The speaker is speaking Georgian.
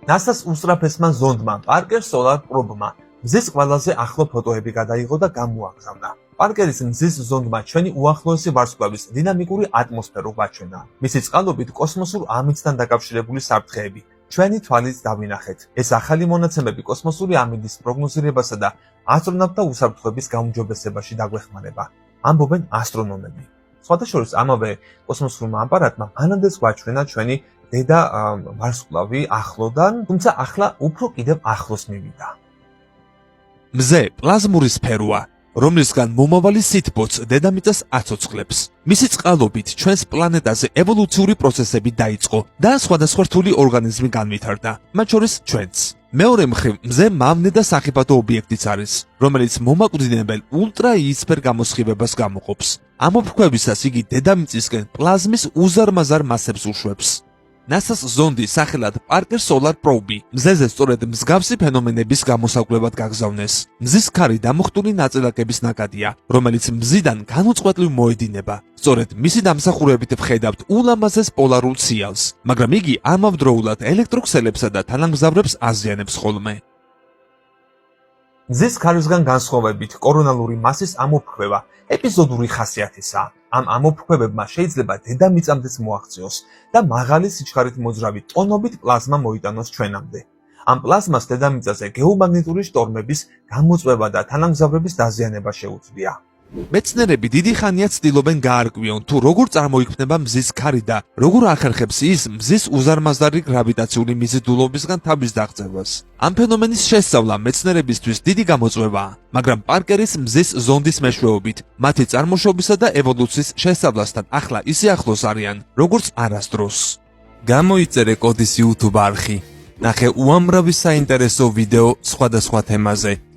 NASA-ს უსწრაფესმა ზონდმა პარკერ სოლარ პრობმა მზის ყველაზე ახლო ფოტოები გადაიღო და გამოაგზავნა. პარკერის მზის ზონდმა ჩვენი უახლოესი ვარსკვლავის დინამიკური ატმოსფერო გაჩვენა. მისი წყალობით კოსმოსურ ამინდთან დაკავშირებული საფრთხეები ჩვენი თვალით დავინახეთ. ეს ახალი მონაცემები კოსმოსური ამინდის პროგნოზირებასა და ასტრონავტთა უსაფრთხოების გაუმჯობესებაში დაგვეხმარება, ამბობენ ასტრონომები. სხვადასხვა ამავე კოსმოსურმა აპარატმა მანამდეც გვაჩვენა ჩვენი დედა ვარსკვლავი ახლოდან, თუმცა ახლა უფრო კიდევ ახლოს მივიდა. მზე პლაზმური სფეროა, რომლისგან მომავალი სითბოც დედამიწას აცოცხლებს. მისი წყალობით ჩვენს პლანეტაზე ევოლუციური პროცესები დაიწყო და სხვადასხვა რთული ორგანიზმი განვითარდა, მათ შორის ჩვენც. მეორე მხრივ, მზე მავნე და სახიფათო ობიექტიც არის, რომელიც მომაკვდინებელ ულტრაიისფერ გამოსხივებას გამოყოფს. ამოფრქვევისას იგი დედამიწისკენ პლაზმის უზარმაზარ მასებს უშვებს. NASA-ს ზონდი სახელად პარკერ სოლარ პრობი მზეზე სწორედ მსგავსი ფენომენების გამოსაკვლევად გაგზავნეს. მზის ქარი დამუხტული ნაწილაკების ნაკადია, რომელიც მზიდან განუწყვეტლივ მოედინება. სწორედ მისი დამსახურებით ვხედავთ ულამაზეს პოლარულ სიალს, მაგრამ იგი ამავდროულად ელექტროქსელებსა და თანამგზავრებს აზიანებს ხოლმე. მზის ქარისგან განსხვავებით, კორონალური მასის ამოფრქვევა ეპიზოდური ხასიათისაა. ამ ამოფრქვევებმა შეიძლება დედამიწამდეც მოაღწიოს და მაღალი სიჩქარით მოძრავი ტონობით პლაზმა მოიტანოს ჩვენამდე. ამ პლაზმას დედამიწაზე გეომაგნიტური შტორმების გამოწვევა და თანამგზავრების დაზიანება შეუძლია. მეცნიერები დიდი ხანია ცდილობენ გაარკვიონ, თუ როგორ წარმოიქმნება მზის ქარი და როგორ ახერხებს ის მზის უზარმაზარი გრავიტაციული მიზიდულობისგან თავის დაღწევას. ამ ფენომენის შესწავლა მეცნიერებისთვის დიდი გამოწვევაა, მაგრამ პარკერის მზის ზონდის მეშვეობით მათი წარმოშობისა და ევოლუციის შესწავლასთან ახლა ისე ახლოს არიან, როგორც არასდროს. გამოიწერე კოდის YouTube არხი. ნახე უამრავი საინტერესო ვიდეო სხვადასხვა თემაზე.